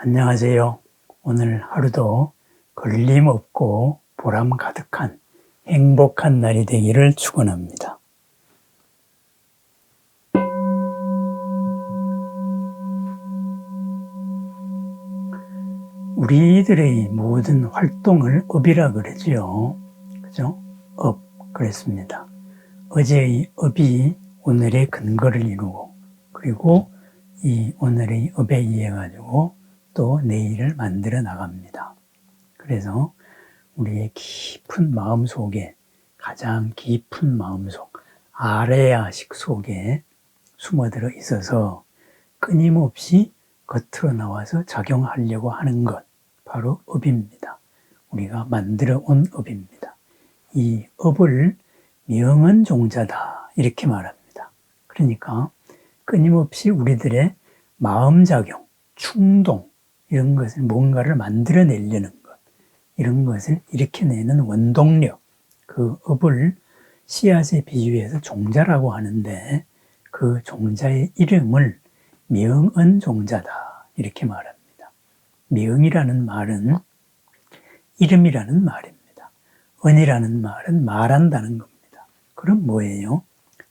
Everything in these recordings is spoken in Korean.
안녕하세요. 오늘 하루도 걸림없고 보람 가득한 행복한 날이 되기를 축원합니다. 우리들의 모든 활동을 업이라 그러지요. 그죠? 업, 그랬습니다. 어제의 업이 오늘의 근거를 이루고, 그리고 이 오늘의 업에 의해 가지고 또 내일을 만들어 나갑니다. 그래서 우리의 깊은 마음 속에, 가장 깊은 마음속, 아레아식 속에 숨어들어 있어서 끊임없이 겉으로 나와서 작용하려고 하는 것, 바로 업입니다. 우리가 만들어 온 업입니다. 이 업을 명은 종자다, 이렇게 말합니다. 그러니까 끊임없이 우리들의 마음작용, 충동, 이런 것을 뭔가를 만들어내려는 것, 이런 것을 일으켜내는 원동력, 그 업을 씨앗에 비유해서 종자라고 하는데, 그 종자의 이름을 명언종자다, 이렇게 말합니다. 명이라는 말은 이름이라는 말입니다. 언이라는 말은 말한다는 겁니다. 그럼 뭐예요?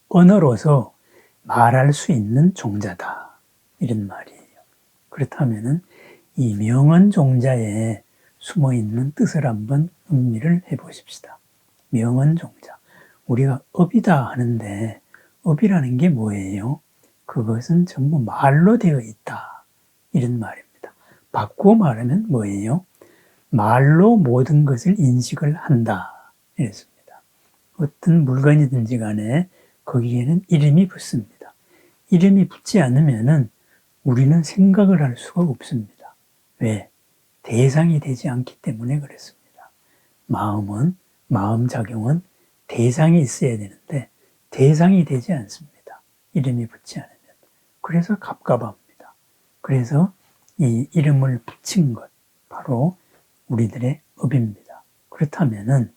언어로서 말할 수 있는 종자다, 이런 말이에요. 그렇다면 이 명언종자에 숨어있는 뜻을 한번 음미를 해보십시다. 명언종자, 우리가 업이다 하는데 업이라는 게 뭐예요? 그것은 전부 말로 되어 있다, 이런 말입니다. 바꾸어 말하면 뭐예요? 말로 모든 것을 인식을 한다, 이랬습니다. 어떤 물건이든지 간에 거기에는 이름이 붙습니다. 이름이 붙지 않으면 우리는 생각을 할 수가 없습니다. 왜? 대상이 되지 않기 때문에 그렇습니다. 마음작용은 대상이 있어야 되는데 대상이 되지 않습니다. 이름이 붙지 않으면. 그래서 갑갑합니다. 그래서 이 이름을 붙인 것, 바로 우리들의 업입니다. 그렇다면은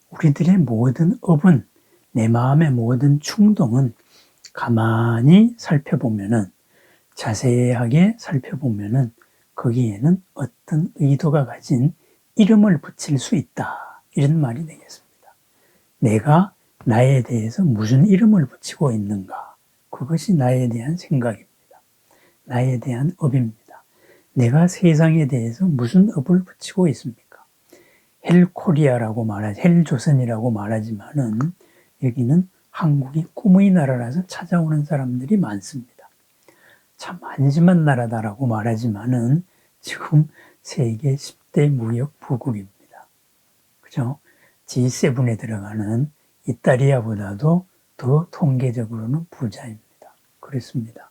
우리들의 모든 업은, 내 마음의 모든 충동은 가만히 살펴보면은, 자세하게 살펴보면은 거기에는 어떤 의도가 가진 이름을 붙일 수 있다, 이런 말이 되겠습니다. 내가 나에 대해서 무슨 이름을 붙이고 있는가, 그것이 나에 대한 생각입니다. 나에 대한 업입니다. 내가 세상에 대해서 무슨 업을 붙이고 있습니까? 헬코리아라고 말하지, 헬조선이라고 말하지만은 여기는 한국이 꿈의 나라라서 찾아오는 사람들이 많습니다. 참 한심한 나라다라고 말하지만은 지금 세계 10대 무역 부국입니다. 그죠? G7에 들어가는 이탈리아보다도 더 통계적으로는 부자입니다. 그렇습니다.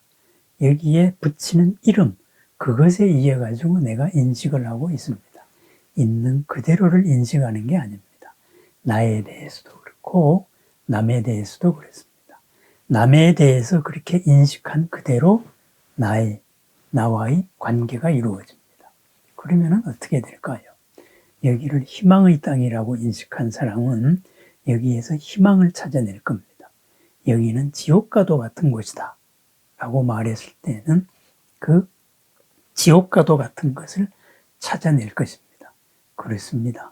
여기에 붙이는 이름, 그것에 의해 가지고 내가 인식을 하고 있습니다. 있는 그대로를 인식하는 게 아닙니다. 나에 대해서도 그렇고 남에 대해서도 그렇습니다. 남에 대해서 그렇게 인식한 그대로 나와의 관계가 이루어집니다. 그러면 어떻게 될까요? 여기를 희망의 땅이라고 인식한 사람은 여기에서 희망을 찾아낼 겁니다. 여기는 지옥과도 같은 곳이다 라고 말했을 때는 그 지옥과도 같은 것을 찾아낼 것입니다. 그렇습니다.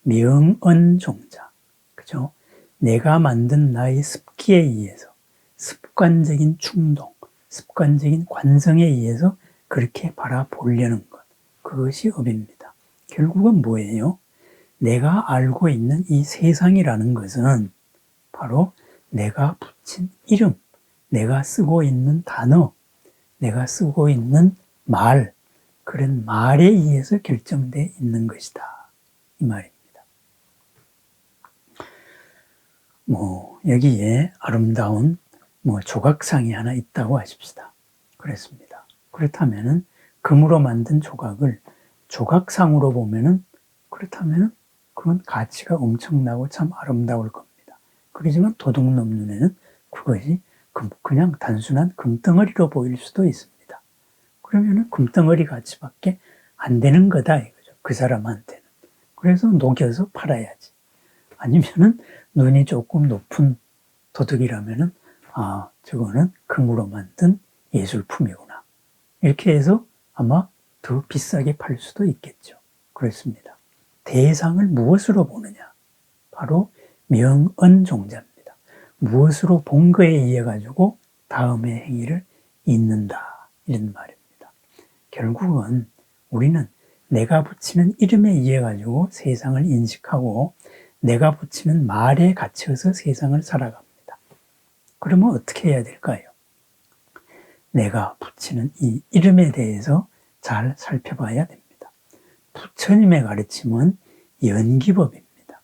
명언종자, 그죠? 내가 만든 나의 습기에 의해서, 습관적인 충동, 습관적인 관성에 의해서 그렇게 바라보려는 것, 그것이 업입니다. 결국은 뭐예요? 내가 알고 있는 이 세상이라는 것은 바로 내가 붙인 이름, 내가 쓰고 있는 단어, 내가 쓰고 있는 말, 그런 말에 의해서 결정되어 있는 것이다, 이 말입니다. 여기에 아름다운 조각상이 하나 있다고 하십시다. 그렇습니다. 그렇다면은 금으로 만든 조각을 조각상으로 보면은, 그렇다면은 그건 가치가 엄청나고 참 아름다울 겁니다. 그렇지만 도둑놈 눈에는 그것이 그냥 단순한 금덩어리로 보일 수도 있습니다. 그러면은 금덩어리 가치밖에 안 되는 거다, 이거죠. 그 사람한테는. 그래서 녹여서 팔아야지. 아니면은 눈이 조금 높은 도둑이라면은 저거는 금으로 만든 예술품이구나, 이렇게 해서 아마 더 비싸게 팔 수도 있겠죠. 그렇습니다. 대상을 무엇으로 보느냐? 바로 명언종자입니다. 무엇으로 본 거에 의해 가지고 다음의 행위를 잇는다, 이런 말입니다. 결국은 우리는 내가 붙이는 이름에 의해 가지고 세상을 인식하고 내가 붙이는 말에 갇혀서 세상을 살아갑니다. 그러면 어떻게 해야 될까요? 내가 붙이는 이 이름에 대해서 잘 살펴봐야 됩니다. 부처님의 가르침은 연기법입니다.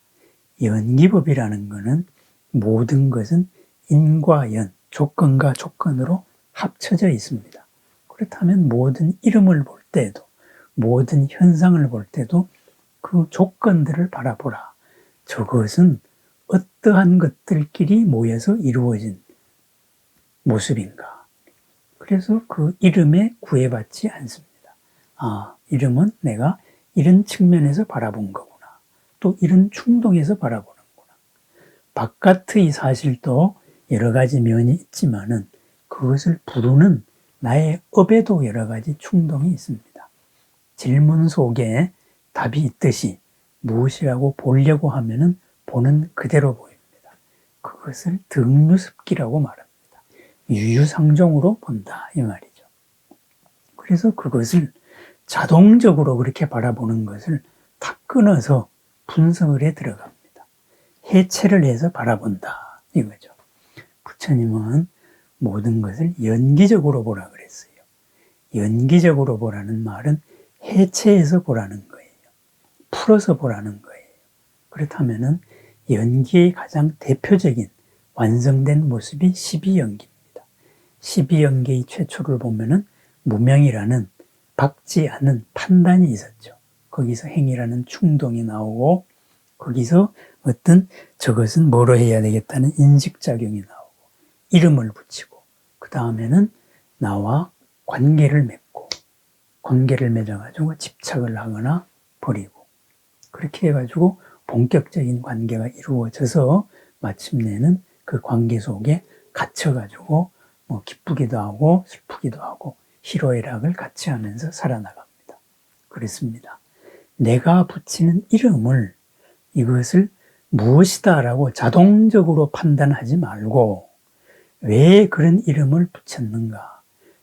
연기법이라는 것은 모든 것은 인과 연, 조건과 조건으로 합쳐져 있습니다. 그렇다면 모든 이름을 볼 때도, 모든 현상을 볼 때도 그 조건들을 바라보라. 저것은 어떠한 것들끼리 모여서 이루어진 모습인가. 그래서 그 이름에 구애받지 않습니다. 아, 이름은 내가 이런 측면에서 바라본 거구나. 또 이런 충동에서 바라보는구나. 바깥의 사실도 여러 가지 면이 있지만은 그것을 부르는 나의 업에도 여러 가지 충동이 있습니다. 질문 속에 답이 있듯이 무엇이라고 보려고 하면은 보는 그대로 보입니다. 그것을 등류습기라고 말합니다. 유유상종으로 본다, 이 말이죠. 그래서 그것을 자동적으로 그렇게 바라보는 것을 다 끊어서 분석을 해 들어갑니다. 해체를 해서 바라본다, 이거죠. 부처님은 모든 것을 연기적으로 보라 그랬어요. 연기적으로 보라는 말은 해체해서 보라는 거예요. 풀어서 보라는 거예요. 그렇다면은 연기의 가장 대표적인 완성된 모습이 12연기입니다. 12연기의 최초를 보면은 무명이라는 박지 않은 판단이 있었죠. 거기서 행위라는 충동이 나오고 거기서 어떤 저것은 뭐로 해야 되겠다는 인식작용이 나오고 이름을 붙이고 그 다음에는 나와 관계를 맺고 관계를 맺어가지고 집착을 하거나 버리고 그렇게 해가지고 본격적인 관계가 이루어져서 마침내는 그 관계 속에 갇혀가지고 뭐 기쁘기도 하고 슬프기도 하고 희로애락을 같이 하면서 살아나갑니다. 그렇습니다. 내가 붙이는 이름을 이것을 무엇이다라고 자동적으로 판단하지 말고 왜 그런 이름을 붙였는가,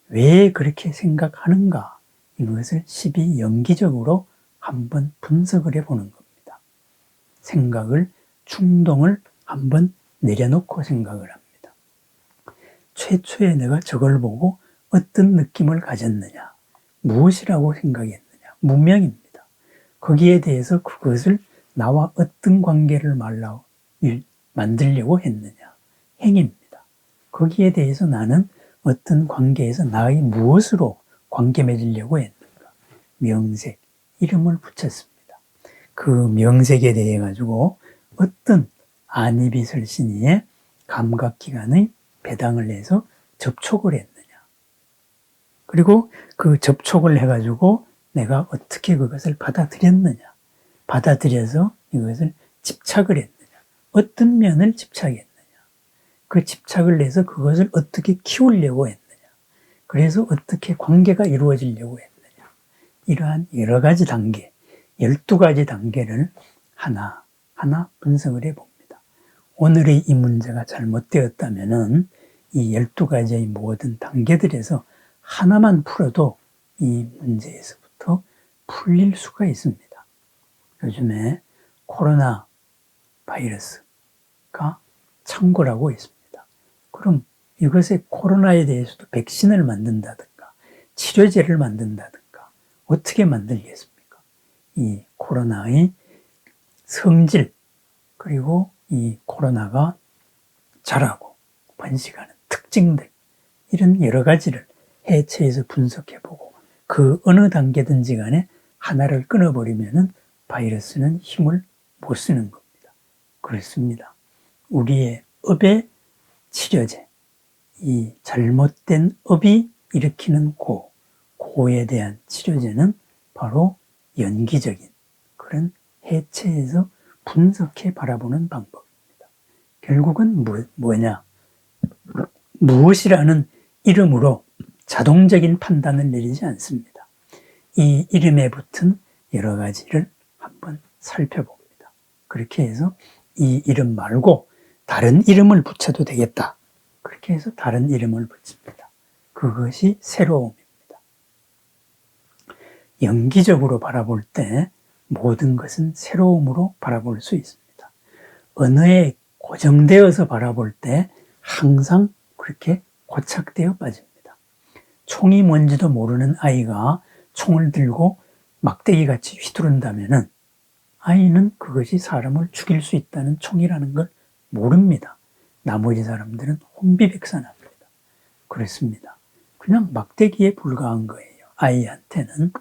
왜 그렇게 생각하는가 이것을 12연기적으로 한번 분석을 해보는 겁니다. 생각을, 충동을 한번 내려놓고 생각을 합니다. 최초에 내가 저걸 보고 어떤 느낌을 가졌느냐, 무엇이라고 생각했느냐, 무명입니다. 거기에 대해서 그것을 나와 어떤 관계를 만들려고 했느냐, 행입니다. 거기에 대해서 나는 어떤 관계에서 나의 무엇으로 관계 맺으려고 했는가, 명색, 이름을 붙였습니다. 그 명색에 대해 가지고 어떤 안이비설신이의 감각기관의 배당을 해서 접촉을 했느냐. 그리고 그 접촉을 해가지고 내가 어떻게 그것을 받아들였느냐. 받아들여서 이것을 집착을 했느냐. 어떤 면을 집착했느냐. 그 집착을 해서 그것을 어떻게 키우려고 했느냐. 그래서 어떻게 관계가 이루어지려고 했느냐. 이러한 여러 가지 단계, 12가지 단계를 하나하나 분석을 해봅니다. 오늘의 이 문제가 잘못되었다면은 이 12가지의 모든 단계들에서 하나만 풀어도 이 문제에서부터 풀릴 수가 있습니다. 요즘에 코로나 바이러스가 창궐하고 있습니다. 그럼 이것의 코로나에 대해서도 백신을 만든다든가 치료제를 만든다든가 어떻게 만들겠습니까? 이 코로나의 성질 그리고 이 코로나가 자라고 번식하는 특징들 이런 여러 가지를 해체해서 분석해보고 그 어느 단계든지 간에 하나를 끊어버리면은 바이러스는 힘을 못 쓰는 겁니다. 그렇습니다. 우리의 업의 치료제, 이 잘못된 업이 일으키는 고에 대한 치료제는 바로 연기적인 그런 해체해서 분석해 바라보는 방법입니다. 결국은 뭐냐? 무엇이라는 이름으로 자동적인 판단을 내리지 않습니다. 이 이름에 붙은 여러 가지를 한번 살펴봅니다. 그렇게 해서 이 이름 말고 다른 이름을 붙여도 되겠다. 그렇게 해서 다른 이름을 붙입니다. 그것이 새로움입니다. 연기적으로 바라볼 때 모든 것은 새로움으로 바라볼 수 있습니다. 언어에 고정되어서 바라볼 때 항상 그렇게 고착되어 빠집니다. 총이 뭔지도 모르는 아이가 총을 들고 막대기같이 휘두른다면 아이는 그것이 사람을 죽일 수 있다는 총이라는 걸 모릅니다. 나머지 사람들은 혼비백산합니다. 그렇습니다. 그냥 막대기에 불과한 거예요. 아이한테는.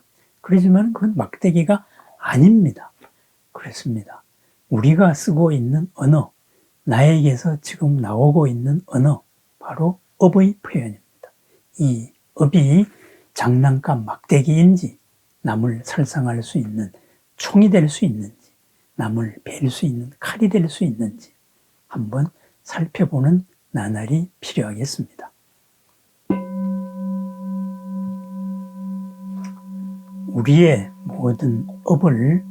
그렇지만 그건 막대기가 아닙니다. 그렇습니다. 우리가 쓰고 있는 언어, 나에게서 지금 나오고 있는 언어, 바로 업의 표현입니다. 이 업이 장난감 막대기인지 남을 살상할 수 있는 총이 될 수 있는지 남을 벨 수 있는 칼이 될 수 있는지 한번 살펴보는 나날이 필요하겠습니다. 우리의 모든 업을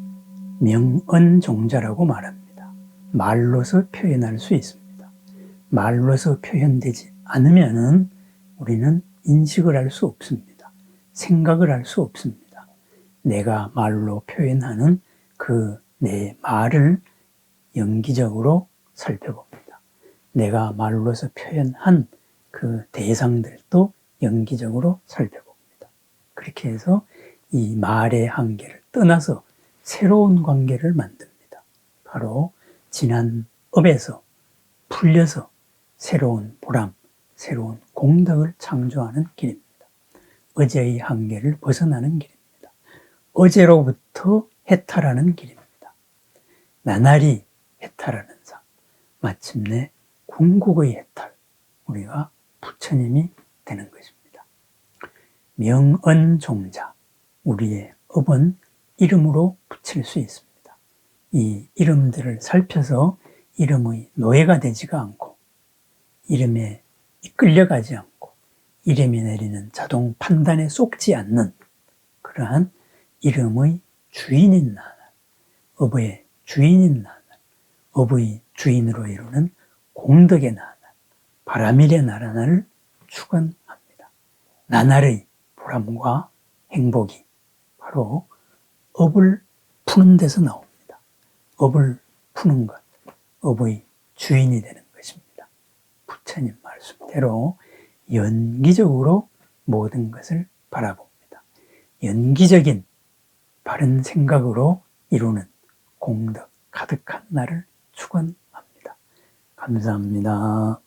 명언종자라고 말합니다. 말로서 표현할 수 있습니다. 말로서 표현되지 않으면 우리는 인식을 할 수 없습니다. 생각을 할 수 없습니다. 내가 말로 표현하는 그 내 말을 연기적으로 살펴봅니다. 내가 말로서 표현한 그 대상들도 연기적으로 살펴봅니다. 그렇게 해서 이 말의 한계를 떠나서 새로운 관계를 만듭니다. 바로 지난 업에서 풀려서 새로운 보람, 새로운 공덕을 창조하는 길입니다. 어제의 한계를 벗어나는 길입니다. 어제로부터 해탈하는 길입니다. 나날이 해탈하는 삶, 마침내 궁극의 해탈, 우리가 부처님이 되는 것입니다. 명언종자, 우리의 업은 이름으로 붙일 수 있습니다. 이 이름들을 살펴서 이름의 노예가 되지가 않고 이름에 이끌려가지 않고 이름이 내리는 자동 판단에 속지 않는 그러한 이름의 주인인 나날, 업의 주인인 나날, 업의 주인으로 이루는 공덕의 나날, 바라밀의 나날을 축원합니다. 나날의 보람과 행복이 바로 업을 푸는 데서 나옵니다. 업을 푸는 것, 업의 주인이 되는 것입니다. 부처님 말씀대로 연기적으로 모든 것을 바라봅니다. 연기적인 바른 생각으로 이루는 공덕 가득한 날을 축원합니다. 감사합니다.